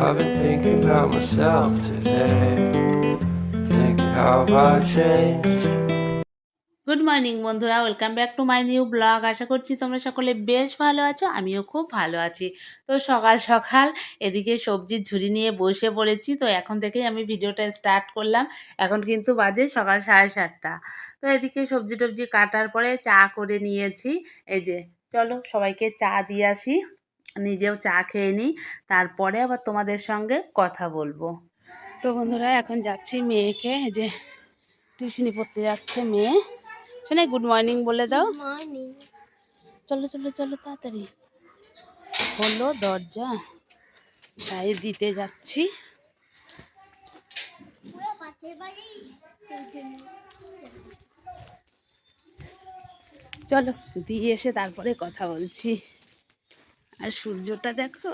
I've been thinking about myself today, thinking how I changed. Good morning বন্ধুরা, welcome back to my new blog. আশা করছি তোমরা সকলে বেশ ভালো আছো, আমিও খুব ভালো আছি। তো সকাল সকাল এদিকে সবজির ঝুড়ি নিয়ে বসে পড়েছি। তো এখন থেকেই আমি ভিডিওটা স্টার্ট করলাম। এখন কিন্তু বাজে সকাল 7:30। তো এদিকে সবজি টবজি কাটার পরে চা করে নিয়েছি। এই যে চলো সবাইকে চা দিয়ে আসি, নিজেও চা খেয়ে নিই, তারপরে আবার তোমাদের সঙ্গে কথা বলবো। তো বন্ধুরা এখন যাচ্ছি মেয়েকে, এই যে টিউশনি পড়তে যাচ্ছে মেয়ে। শোনাই গুড মর্নিং বলে দাও। মর্নিং। চলো চলো চলো তাড়াতাড়ি, হলো দরজা, তাই দিতে যাচ্ছি। চলো দিয়ে এসে তারপরে কথা বলছি। আর সূর্যটা দেখো।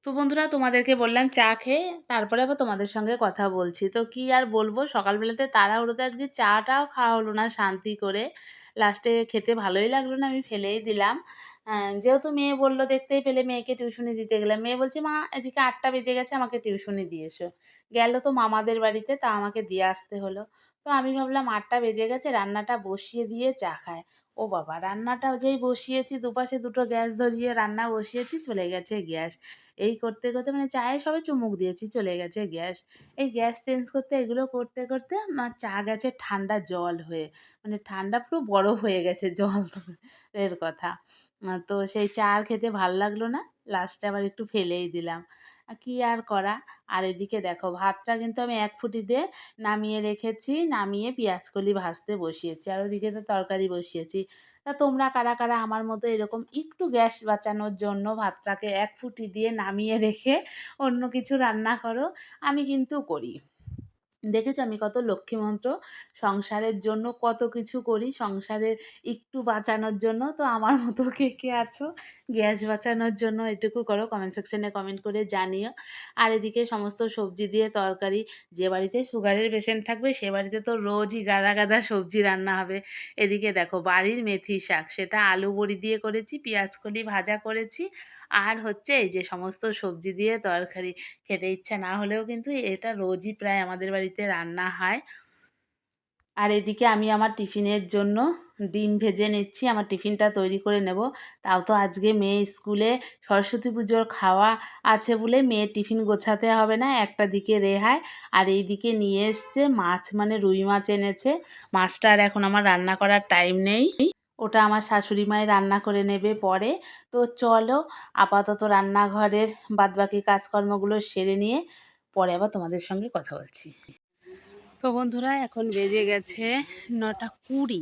তো বন্ধুরা তোমাদেরকে বললাম চা খেয়ে তারপরে আবার তোমাদের সঙ্গে কথা বলছি। তো কি আর বলবো, সকালবেলাতে তাড়াহুড়োতে আজকে চাটাও খাওয়া হলো না শান্তি করে। লাস্টে খেতে ভালোই লাগলো না, আমি ফেলেই দিলাম। যেহেতু মেয়ে বললো, দেখতেই পেলে মেয়েকে টিউশনি দিতে গেলাম। মেয়ে বলছে মা এদিকে 8টা বেজে গেছে, আমাকে টিউশনি দিয়ে এসো। গেল তো মামাদের বাড়িতে, তা আমাকে দিয়ে আসতে হলো। তো আমি ভাবলাম 8টা বেজে গেছে, রান্নাটা বসিয়ে দিয়ে চা খায়। ও বাবা, রান্নাটা যেই বসিয়েছি, দুপাশে দুটো গ্যাস ধরিয়ে রান্না বসিয়েছি, চলে গেছে গ্যাস। এই করতে করতে মানে চায়ে সবে চুমুক দিয়েছি, চলে গেছে গ্যাস। এই গ্যাস চেঞ্জ করতে এগুলো করতে করতে আমার চা গেছে ঠান্ডা জল হয়ে, মানে ঠান্ডা পুরো বরফ হয়ে গেছে জল এর কথা। তো সেই চা আর খেতে ভাল লাগলো না, লাস্টে আবার একটু ফেলেই দিলাম। কি আর করা। আর এদিকে দেখো ভাতটা কিন্তু আমি 1 ফুটি দিয়ে নামিয়ে রেখেছি, নামিয়ে পেঁয়াজকলি ভাজতে বসিয়েছি, আর ওদিকে তো তরকারি বসিয়েছি। তা তোমরা কারা কারা আমার মতো এরকম একটু গ্যাস বাঁচানোর জন্য ভাতটাকে 1 ফুটি দিয়ে নামিয়ে রেখে অন্য কিছু রান্না করো? আমি কিন্তু করি। দেখেছো আমি কত লক্ষ্মীমন্ত্র, সংসারের জন্য কত কিছু করি, সংসারের একটু বাঁচানোর জন্য। তো আমার মতো কে কে আছো গ্যাস বাঁচানোর জন্য, এটুকু করো, কমেন্ট সেকশনে কমেন্ট করে জানিও। আর এদিকে সমস্ত সবজি দিয়ে তরকারি, যে বাড়িতে সুগারের পেশেন্ট থাকবে সে বাড়িতে তো রোজই গাদা গাদা সবজি রান্না হবে। এদিকে দেখো বাড়ির মেথি শাক, সেটা আলু বড়ি দিয়ে করেছি, পেঁয়াজকলি ভাজা করেছি, আর হচ্ছে এই যে সমস্ত সবজি দিয়ে তরকারি। খেতে ইচ্ছা না হলেও কিন্তু এটা রোজই প্রায় আমাদের বাড়িতে রান্না হয়। আর এদিকে আমি আমার টিফিনের জন্য ডিম ভেজে নিচ্ছি, আমার টিফিনটা তৈরি করে নেব। তাও তো আজকে মেয়ে স্কুলে সরস্বতী পুজোর খাওয়া আছে বলে মেয়ের টিফিন গোছাতে হবে না, একটা দিকে রেহাই। আর এই দিকে নিয়ে এসছে মাছ, মানে রুই মাছ এনেছে। মাছটা আর এখন আমার রান্না করার টাইম নেই, ওটা আমার শাশুড়ি মাই রান্না করে নেবে পরে। তো চলো আপাতত রান্নাঘরের বাদবাকি কাজকর্মগুলো সেরে নিয়ে পরে আবার তোমাদের সঙ্গে কথা বলছি। তো বন্ধুরা এখন বেজে গেছে 9টা 20।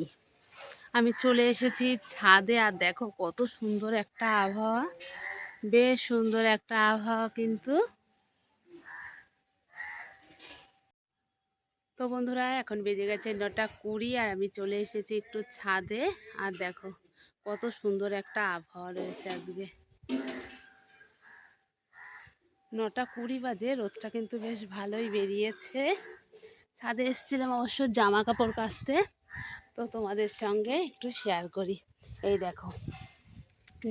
আমি চলে এসেছি ছাদে, আর দেখো কত সুন্দর একটা আবহাওয়া, বেশ সুন্দর একটা আবহাওয়া কিন্তু। তো বন্ধুরা এখন বেজে গেছে 9টা 20, আর আমি চলে এসেছি একটু ছাদে। আর দেখো কত সুন্দর একটা আবহাওয়া রয়েছে আজকে। 9টা 20 বাজে, রোদটা কিন্তু বেশ ভালোই বেরিয়েছে। ছাদে এসেছিলাম অবশ্য জামা কাপড় কাচতে, তো তোমাদের সঙ্গে একটু শেয়ার করি। এই দেখো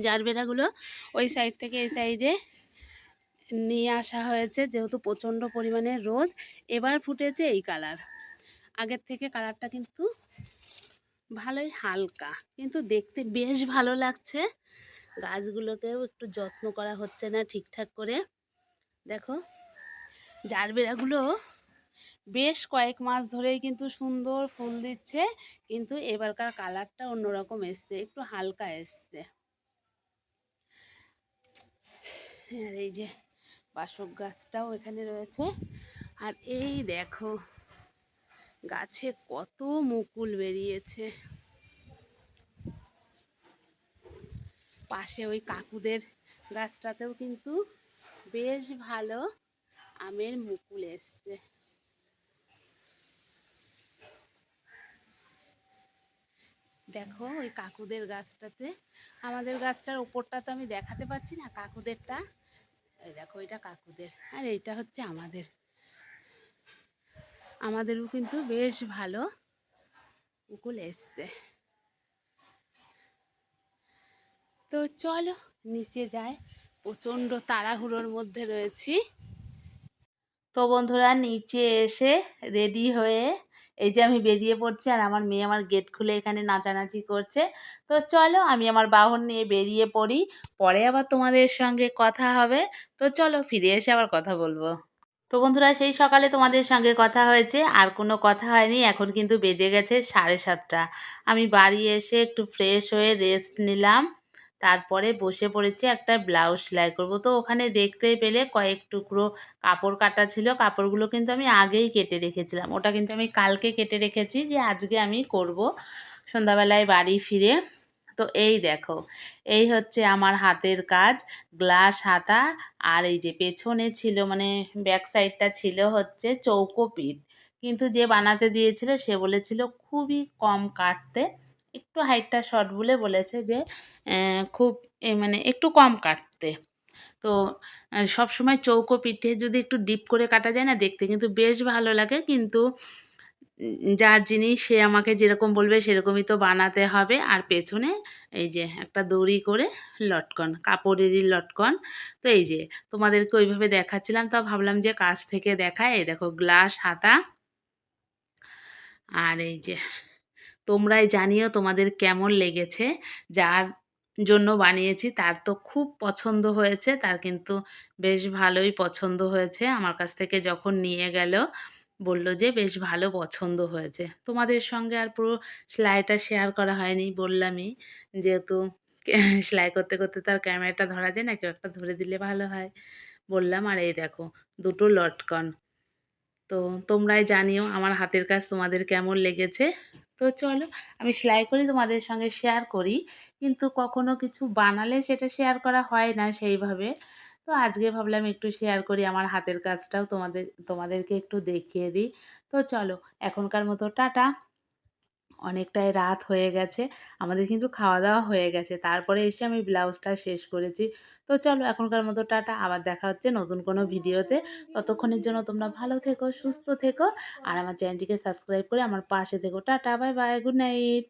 জারবেরাগুলো ওই সাইড থেকে এই সাইডে নিয়ে আসা হয়েছে, যেহেতু প্রচণ্ড পরিমাণে রোদ। এবার ফুটেছে এই কালার, আগের থেকে কালারটা কিন্তু ভালোই হালকা, কিন্তু দেখতে বেশ ভালো লাগছে। গাছগুলোকেও একটু যত্ন করা হচ্ছে না ঠিকঠাক করে। দেখো জারবেরাগুলো বেশ কয়েক মাস ধরেই কিন্তু সুন্দর ফুল দিচ্ছে, কিন্তু এবারকার কালারটা অন্যরকম এসছে, একটু হালকা এসছে। আর এই যে বাসক গাছটাও এখানে রয়েছে। আর এই দেখো গাছে কত মুকুল বেরিয়েছে। পাশে ওই কাকুদের গাছটাতেও কিন্তু বেশ ভালো আমের মুকুল এসছে। দেখো ওই কাকুদের গাছটাতে, আমাদের গাছটার ওপরটা তো আমি দেখাতে পাচ্ছি না, কাকুদেরটা এই দেখো, এটা কাকুদের আর এইটা হচ্ছে আমাদের। আমাদেরও কিন্তু বেশ ভালো মুকুল এসছে। তো চলো নিচে যাই, প্রচণ্ড তাড়াহুড়োর মধ্যে রয়েছি। তো বন্ধুরা নিচে এসে রেডি হয়ে এই যে আমি বেরিয়ে পড়ছি, আর আমার মেয়ে আমার গেট খুলে এখানে নাচানাচি করছে। তো চলো আমি আমার বাহন নিয়ে বেরিয়ে পড়ি, পরে আবার তোমাদের সঙ্গে কথা হবে। তো চলো ফিরে এসে আবার কথা বলবো। তো বন্ধুরা সেই সকালে তোমাদের সঙ্গে কথা হয়েছে, আর কোনো কথা হয়নি। এখন কিন্তু বেজে গেছে 7:30। আমি বাড়ি এসে একটু ফ্রেশ হয়ে রেস্ট নিলাম, তারপরে বসে পড়েছি একটা ব্লাউজ সেলাই করব। তো ওখানে দেখতেই পেলে কয়েক টুকরো কাপড় কাটা ছিল, কাপড়গুলো কিন্তু আমি আগেই কেটে রেখেছিলাম। ওটা কিন্তু আমি কালকে কেটে রেখেছি যে আজকে আমি করব সন্ধ্যাবেলায় বাড়ি ফিরে। তো এই দেখো, এই হচ্ছে আমার হাতের কাজ, গ্লাস হাতা। আর এই যে পেছনে ছিল মানে ব্যাক সাইডটা ছিল হচ্ছে চৌকো পিঠ, কিন্তু যে বানাতে দিয়েছিল সে বলেছিল খুবই কম কাটতে, একটু হাইটটা শর্ট বলে বলেছে যে খুব মানে একটু কম কাটতে। তো সবসময় চৌকো পিঠে যদি একটু ডিপ করে কাটা যায় না, দেখতে কিন্তু বেশ ভালো লাগে। কিন্তু যার জিনিস সে আমাকে যেরকম বলবে সেরকমই তো বানাতে হবে। আর পেছনে এই যে একটা দড়ি করে লটকন, কাপড়েরই লটকন। তো এই যে তোমাদেরকে ওইভাবে দেখাচ্ছিলাম, তো ভাবলাম যে কাছ থেকে দেখায়। এই দেখো গ্লাস হাতা, আর এই যে তোমরাই জানিও তোমাদের কেমন লেগেছে। যার জন্য বানিয়েছি তার তো খুব পছন্দ হয়েছে, তার কিন্তু বেশ ভালোই পছন্দ হয়েছে। আমার কাছ থেকে যখন নিয়ে গেল বলল যে বেশ ভালো পছন্দ হয়েছে। তোমাদের সঙ্গে আর পুরো সেলাইটা শেয়ার করা হয়নি, বললামই যেহেতু সেলাই করতে করতে তো আর ক্যামেরাটা ধরা যায় না, কেউ একটা ধরে দিলে ভালো হয় বললাম। আর এই দেখো দুটো লটকন। তো তোমরাই জানিও আমার হাতের কাজ তোমাদের কেমন লেগেছে। তো চলো আমি সেলাই করি তোমাদের সঙ্গে শেয়ার করি, কিন্তু কখনো কিছু বানালে সেটা শেয়ার করা হয় না সেইভাবে। তো আজকে ভাবলাম একটু শেয়ার করি আমার হাতের কাজটাও তোমাদেরকে একটু দেখিয়ে দিই। তো চলো এখনকার মতো টাটা। অনেকটাই রাত হয়ে গেছে, আমাদের কিন্তু খাওয়া দাওয়া হয়ে গেছে, তারপরে এসে আমি ব্লাউজটা শেষ করেছি। তো চলো এখনকার মতো টাটা, আবার দেখা হচ্ছে নতুন কোনো ভিডিওতে। ততক্ষণের জন্য তোমরা ভালো থেকো, সুস্থ থেকো, আর আমার চ্যানেলটিকে সাবস্ক্রাইব করে আমার পাশে থেকো। Tata, bye bye, good night.